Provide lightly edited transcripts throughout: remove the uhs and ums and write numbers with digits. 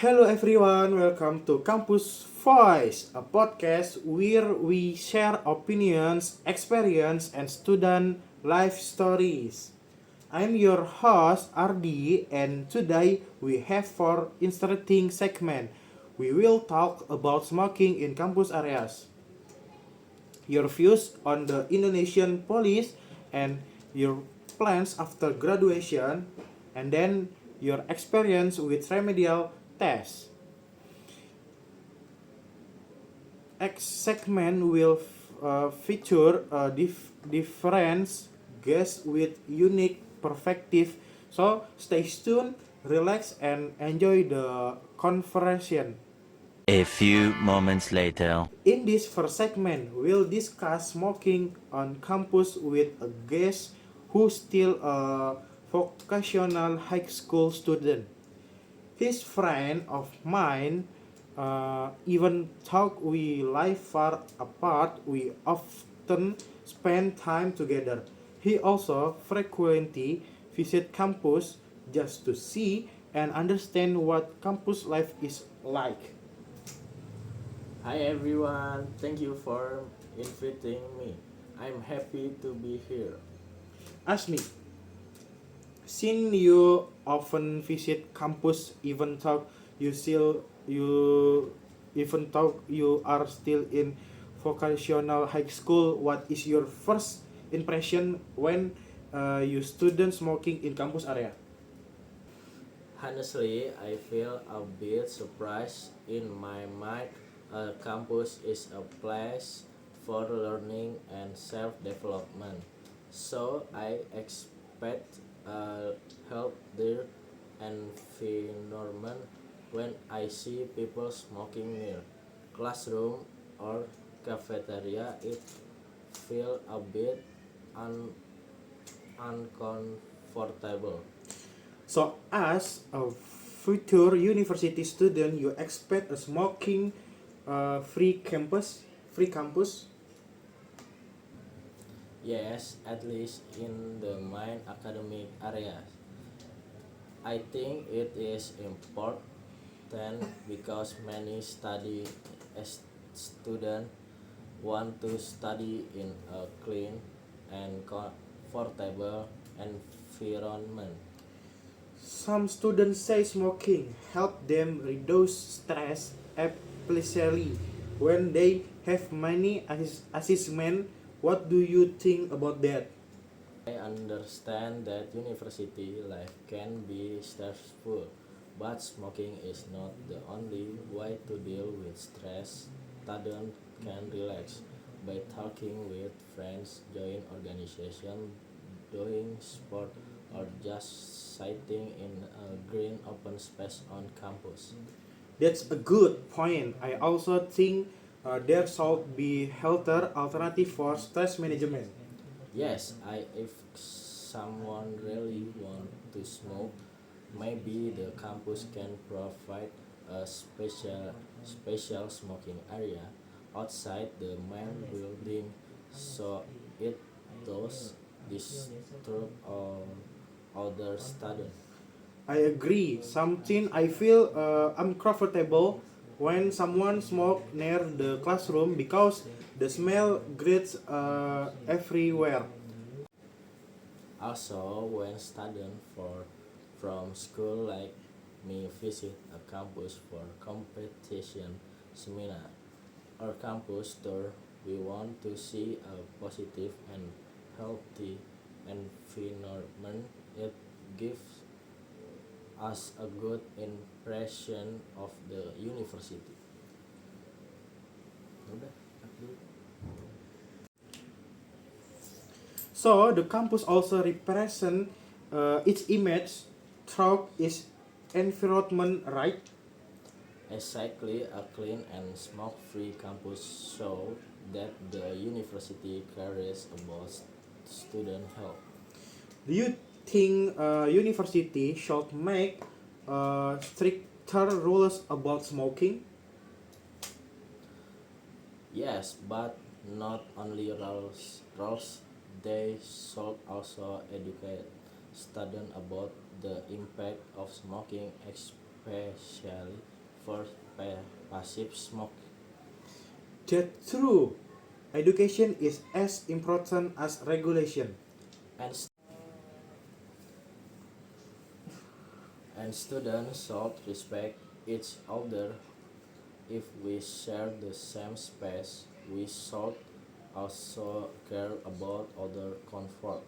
Hello everyone, welcome to Campus Voice, a podcast where we share opinions, experience, and student life stories. I'm your host RD, and today we have four interesting segments. We will talk about smoking in campus areas, your views on the Indonesian police, and your plans after graduation, and then your experience with remedial tests. X segment will feature a different guests with unique perspective. So stay tuned, relax, and enjoy the conversation. A few moments later. In this first segment, we'll discuss smoking on campus with a guest who's still a vocational high school student. His friend of mine, even though we live far apart, we often spend time together. He also frequently visit campus just to see and understand what campus life is like. Hi everyone, thank you for inviting me. I'm happy to be here. Ask me, since you often visit campus, even though you are still in vocational high school, what is your first impression when you student smoking in campus area? Honestly, I feel a bit surprised. In my mind, a campus is a place for learning and self-development. So I expect a healthier environment when I see people smoking near classroom or cafeteria. It feel a bit un- uncomfortable. So as a future university student, you expect a smoking free campus. Yes, at least in the main academic areas. I think it is important because many study as student want to study in a clean and comfortable environment. Some students say smoking help them reduce stress, especially when they have many assessment. What do you think about that? I understand that university life can be stressful, but smoking is not the only way to deal with stress. Students can relax by talking with friends, join organization, doing sport, or just sitting in a green open space on campus. That's a good point. I also think there should be healthier alternative for stress management. Yes, if someone really want to smoke, maybe the campus can provide a special smoking area outside the main building so it does disturb all other students. I agree. Something I feel uncomfortable when someone smoke near the classroom because the smell gets everywhere. Also, when students from school like me visit a campus for competition seminar or campus tour, we want to see a positive and healthy environment. It gives us a good impression of the university. Udah, dulu. So the campus also represent its image through its environment, right? Exactly, a clean and smoke-free campus show that the university cares about student health. Do you think university should make stricter rules about smoking? Yes, but not only rules, they should also educate students about the impact of smoking, especially for passive smoke. That's true. Education is as important as regulation. And, and students should respect each other. If we share the same space, we should also care about other comfort.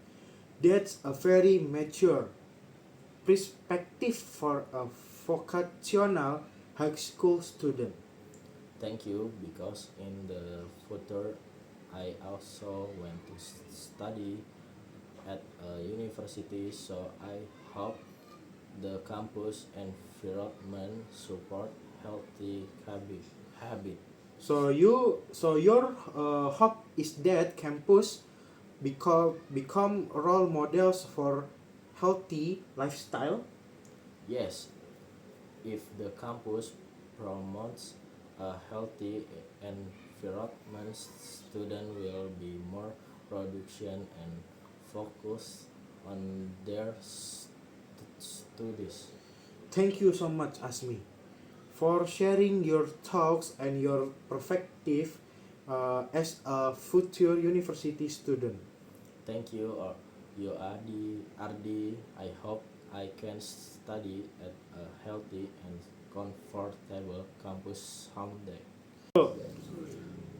That's a very mature perspective for a vocational high school student. Thank you, because in the future I also want to study at a university, so I hope the campus environment support healthy habit. So your hope is that campus become role models for healthy lifestyle. Yes, if the campus promotes a healthy environment, students will be more production and focus on their studies. Thank you so much, Asmi, for sharing your thoughts and your perspective as a future university student. Thank you, you RD. I hope I can study at a healthy and comfortable campus someday.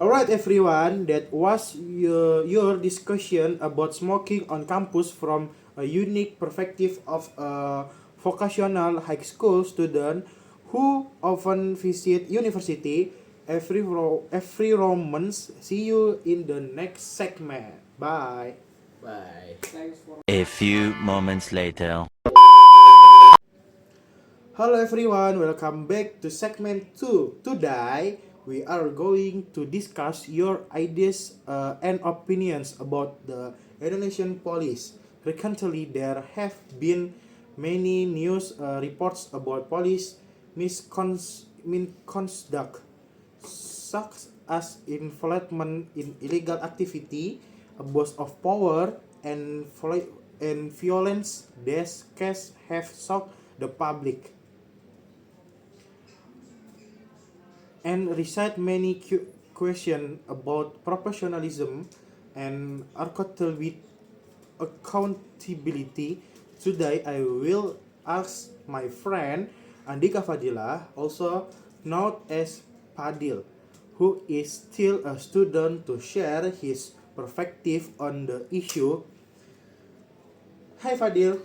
Alright, everyone, that was your discussion about smoking on campus from a unique perspective of a vocational high school student who often visit university every Romans. See you in the next segment. Bye. Bye. A few moments later. Hello everyone, welcome back to segment 2. Today, we are going to discuss your ideas and opinions about the Indonesian police. Recently, there have been many news reports about police misconduct, such as involvement in illegal activity, abuse of power, and violence. These cases have shocked the public and recite many questions about professionalism and accountability. Today, I will ask my friend Andika Fadila, also known as Padil, who is still a student, to share his perspective on the issue. Hi Fadil,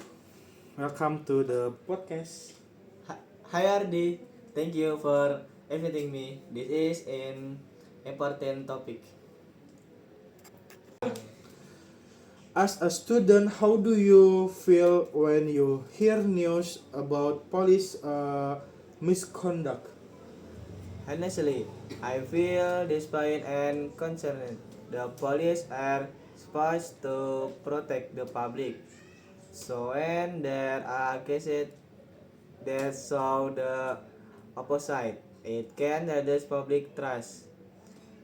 welcome to the podcast. Hi RD, thank you for inviting me. This is an important topic. As a student, how do you feel when you hear news about police misconduct? Honestly, I feel despite and concerned. The police are supposed to protect the public. So when there are cases that show the opposite, it can reduce public trust,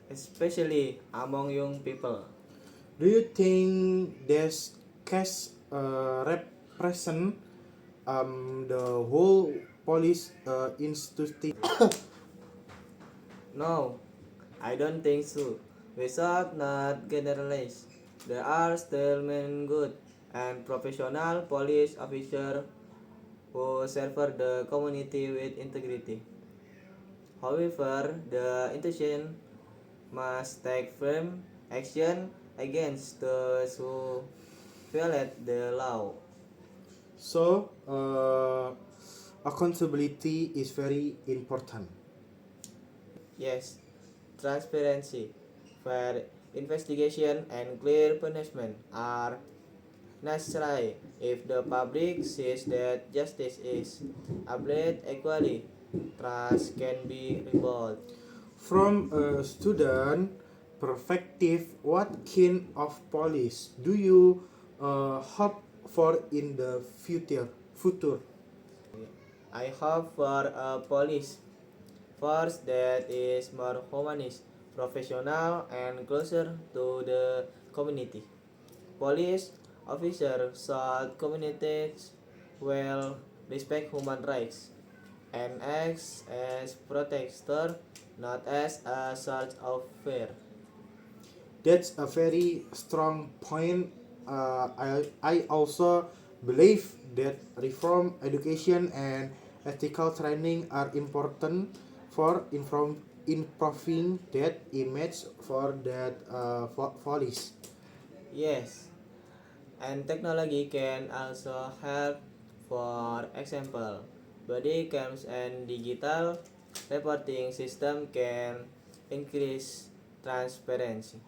especially among young people. Do you think this case represent the whole police institution? No, I don't think so. We should not generalize. There are still many good and professional police officers who serve the community with integrity. However, the institution must take firm action against those who violate the law. So, accountability is very important. Yes, transparency, fair investigation, and clear punishment are necessary. If the public sees that justice is applied equally, trust can be rebuilt. From a student perspective, what kind of police do you hope for in the Future. I hope for a police force that is more humanist, professional, and closer to the community. Police officers should communicate well, respect human rights, and acts as protector, not as a source of fear. That's a very strong point. I also believe that reform education and ethical training are important for improving that image for that police. Yes, and technology can also help. For example, body cams and digital reporting system can increase transparency.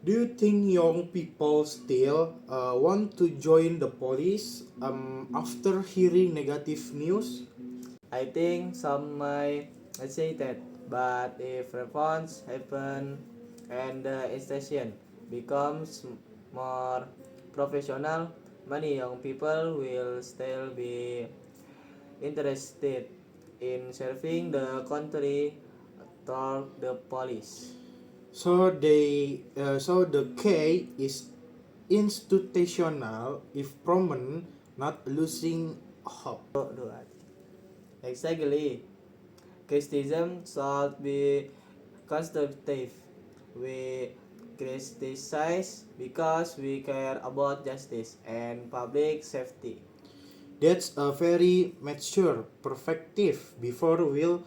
Do you think young people still want to join the police after hearing negative news? I think some might say that, but if reforms happen and the institution becomes more professional, many young people will still be interested in serving the country toward the police. So the K is institutional if proven, not losing hope. Exactly. Criticism should be constructive. We criticize because we care about justice and public safety. That's a very mature perspective. Before we'll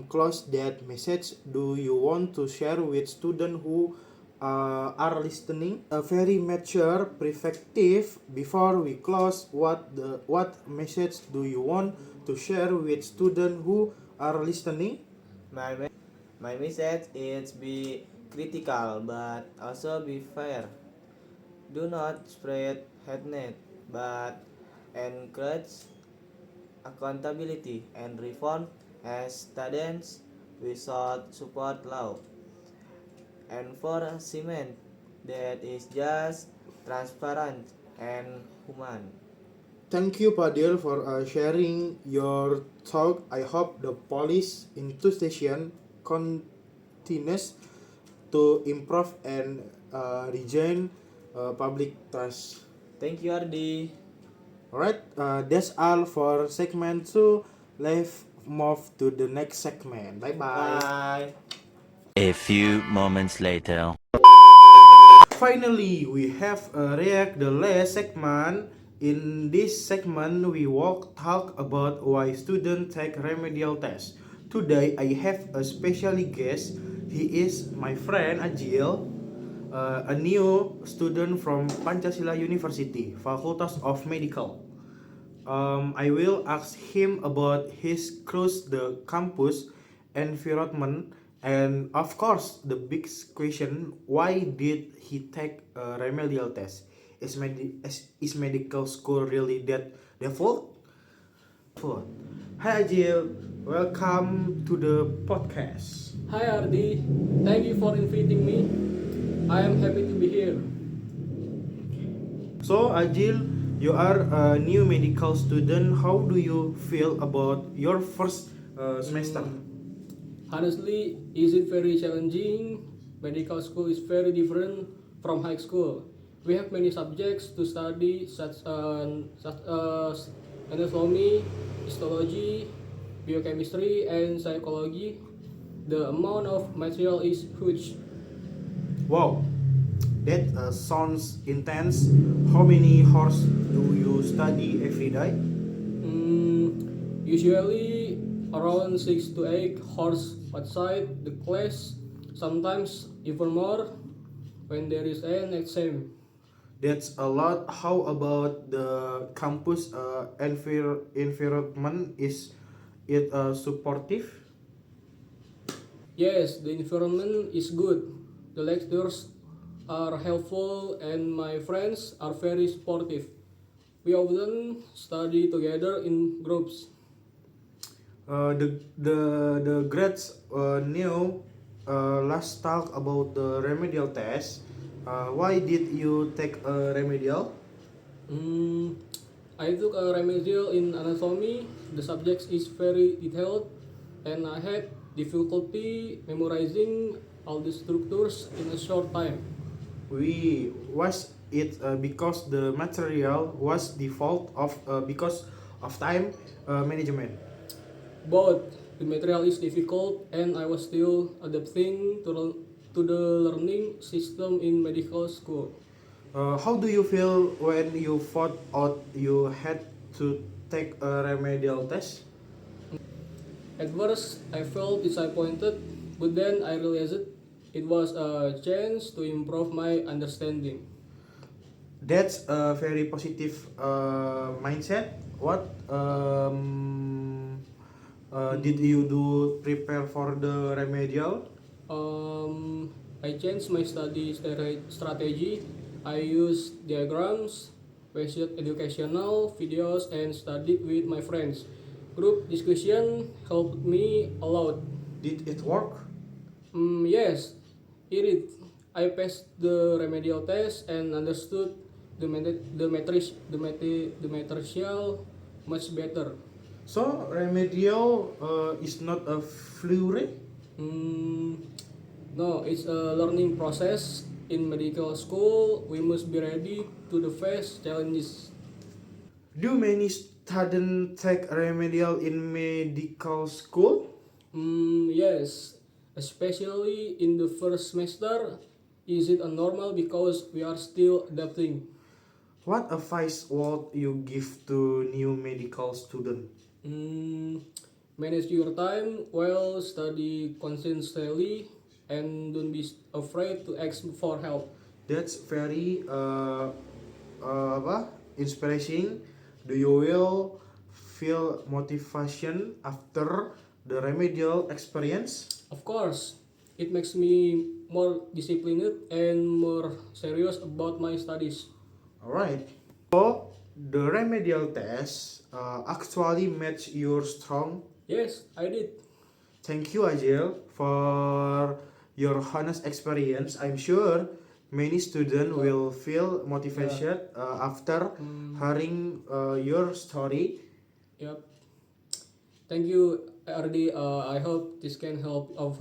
close that message, do you want to share with students who are listening a very mature perspective? Before we close, what message do you want to share with students who are listening? My, my message is be critical but also be fair. Do not spread hatred but encourage accountability and reform. As students, we should support law enforcement that is just, transparent, and human. Thank you, Padil, for sharing your talk. I hope the police institution continues to improve and regain public trust. Thank you, Ardi. Alright, that's all for segment 2. Let's move to the next segment. Bye bye. Bye. A few moments later. Finally, we have react the last segment. In this segment, we will talk about why students take remedial tests. Today, I have a special guest. He is my friend Ajil, a new student from Pancasila University, Facultas of Medical. I will ask him about his cruise the campus environment and of course the big question, why did he take a remedial test? Is medical school really that default? Hi Ajil, welcome to the podcast. Hi Ardi, thank you for inviting me. I am happy to be here. So Ajil, you are a new medical student. How do you feel about your first semester? Honestly, is it very challenging? Medical school is very different from high school. We have many subjects to study such as anatomy, histology, biochemistry, and psychology. The amount of material is huge. Wow, that sounds intense. How many hours do you study every day? Usually around 6 to 8 hours outside the class, sometimes even more when there is an exam. That's a lot. How about the campus environment? Is it supportive? Yes, the environment is good. The lectures are helpful and my friends are very supportive. We often study together in groups. The grades new last talk about the remedial test. Why did you take a remedial? Mm, I took a remedial in anatomy. The subject is very detailed and I had difficulty memorizing all the structures in a short time. We was it because the material was the fault of because of time management. Both the material is difficult and I was still adapting to the learning system in medical school. How do you feel when you found out you had to take a remedial test? At first, I felt disappointed, but then I realized it was a chance to improve my understanding. That's a very positive mindset. What did you do prepare for the remedial? I changed my study strategy. I used diagrams, watched educational videos, and studied with my friends. Group discussion helped me a lot. Did it work? Yes, it did. I passed the remedial test and understood the material much better. So remedial is not a flurry. Mm, no, it's a learning process. In medical school, we must be ready to the face challenges. Do many students take remedial in medical school? Yes, especially in the first semester. Is it a normal because we are still adapting? What advice would you give to new medical student? Mm, Manage your time well, study consistently, and don't be afraid to ask for help. That's very inspiring. Do you will feel motivation after the remedial experience? Of course, it makes me more disciplined and more serious about my studies. Alright. So the remedial test actually match your strong. Yes, I did. Thank you, Ajil, for your honest experience. I'm sure many students will feel motivated after hearing your story. Yep. Thank you, RD. I hope this can help of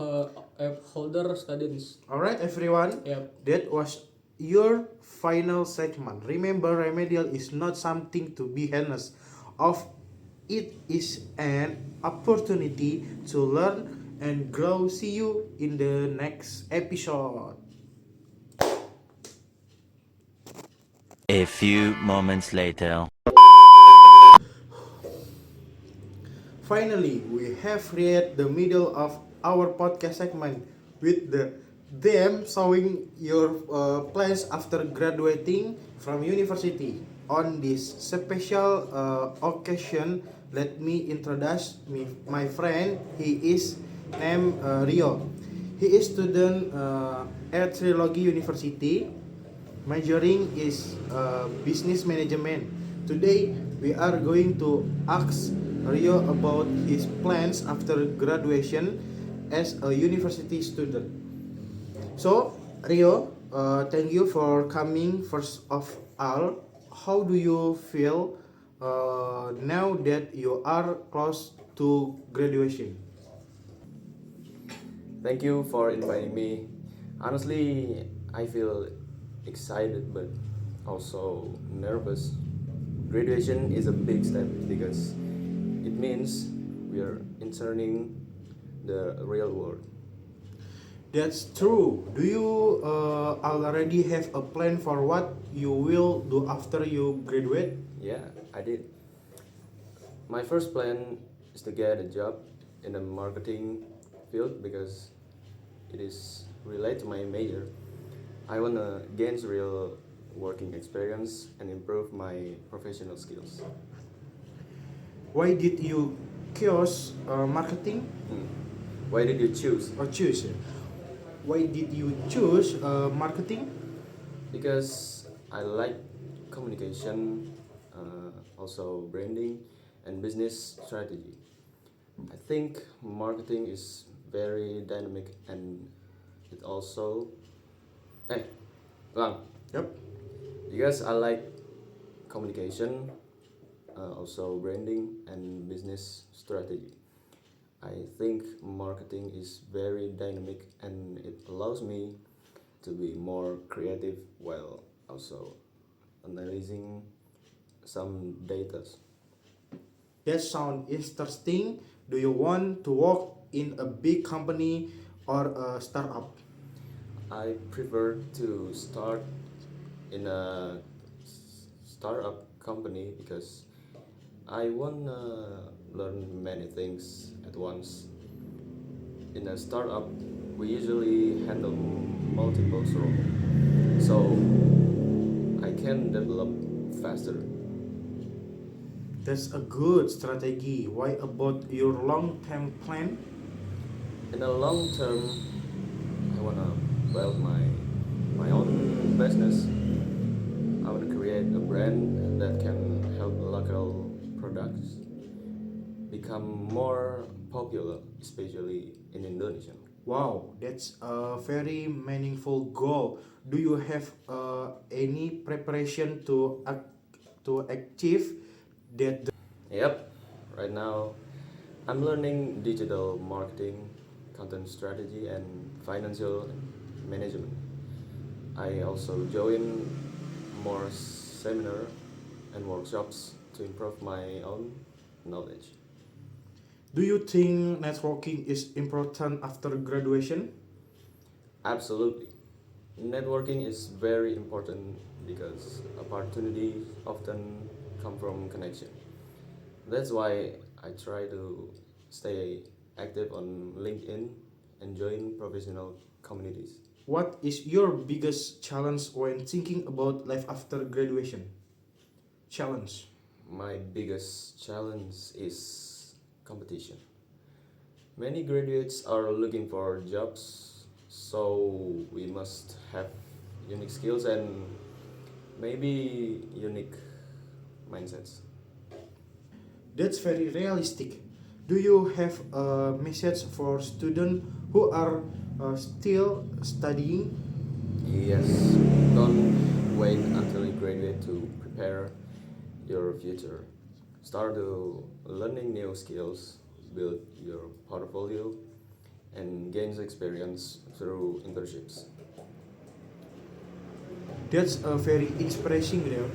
older students. Alright, everyone. Yep. That was your final segment. Remember, remedial is not something to be harnessed of. It is an opportunity to learn and grow. See you in the next episode. A few moments later. Finally, we have reached the middle of our podcast segment with them showing your plans after graduating from university. On this special occasion, let me introduce my friend. He is named Rio. He is student at Trilogy University. Majoring is business management. Today we are going to ask Rio about his plans after graduation as a university student. So Rio, thank you for coming. First of all, how do you feel now that you are close to graduation? Thank you for inviting me. Honestly, I feel excited but also nervous. Graduation is a big step because it means we are entering the real world. That's true. Do you already have a plan for what you will do after you graduate? Yeah, I did. My first plan is to get a job in the marketing field because it is related to my major. I want to gain real working experience and improve my professional skills. Why did you choose marketing Hmm. Why did you choose? or choose? Why did you choose marketing? Because I like communication, also branding and business strategy. I think marketing is very dynamic and it also. Hey, Lang, Yep. because I like communication, also branding and business strategy. I think marketing is very dynamic and it allows me to be more creative while also analyzing some data. That sounds interesting. Do you want to work in a big company or a startup? I prefer to start in a startup company because I wanna learn many things at once. In a startup, we usually handle multiple roles, so I can develop faster. That's a good strategy. Why about your long-term plan? In the long term, I wanna build my own business. I wanna create a brand that can help local products become more popular, especially in Indonesia. Wow, that's a very meaningful goal. Do you have any preparation to achieve that? Yep, right now I'm learning digital marketing, content strategy, and financial management. I also join more seminar and workshops to improve my own knowledge. Do you think networking is important after graduation? Absolutely. Networking is very important because opportunities often come from connection. That's why I try to stay active on LinkedIn and join professional communities. What is your biggest challenge when thinking about life after graduation? Challenge. My biggest challenge is competition. Many graduates are looking for jobs, so we must have unique skills and maybe unique mindsets. That's very realistic. Do you have a message for students who are still studying? Yes, don't wait until you graduate to prepare your future. Start to learning new skills, build your portfolio, and gain experience through internships. That's a very inspiring there.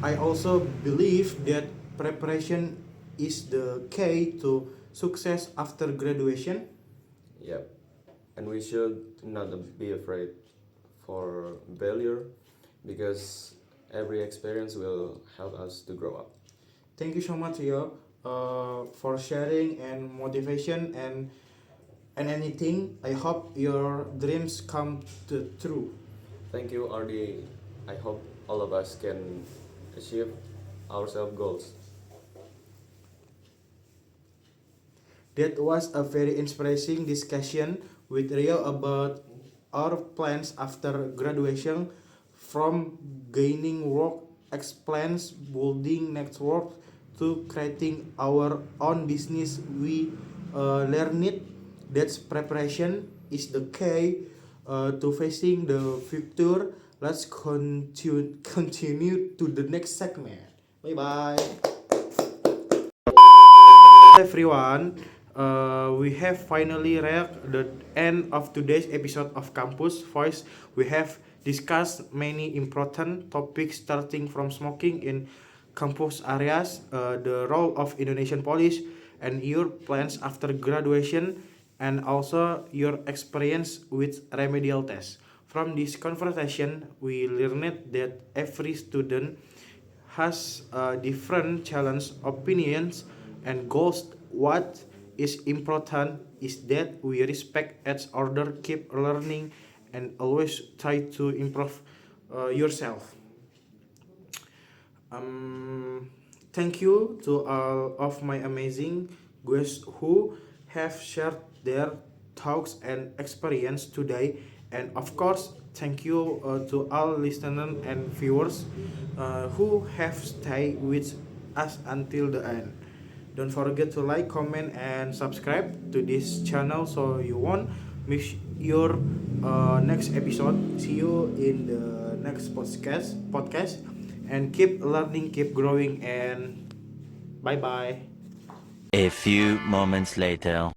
I also believe that preparation is the key to success after graduation. Yep, and we should not be afraid for failure because every experience will help us to grow up. Thank you so much, Rio, for sharing and motivation and anything. I hope your dreams come true. Thank you, RD. I hope all of us can achieve our self goals. That was a very inspiring discussion with Rio about our plans after graduation, from gaining work experience, building network, to creating our own business. We learned it that preparation is the key to facing the future. Let's continue to the next segment. Bye bye. Everyone, we have finally reached the end of today's episode of Campus Voice. We have discussed many important topics, starting from smoking in campus areas, the role of Indonesian police, and your plans after graduation, and also your experience with remedial tests. From this conversation, we learned that every student has different challenge, opinions, and goals. What is important is that we respect each other, keep learning, and always try to improve yourself. Thank you to all of my amazing guests who have shared their thoughts and experience today, and of course, thank you to all listeners and viewers who have stayed with us until the end. Don't forget to like, comment, and subscribe to this channel so you won't miss your next episode. See you in the next podcast, and keep learning, keep growing, and bye bye. A few moments later.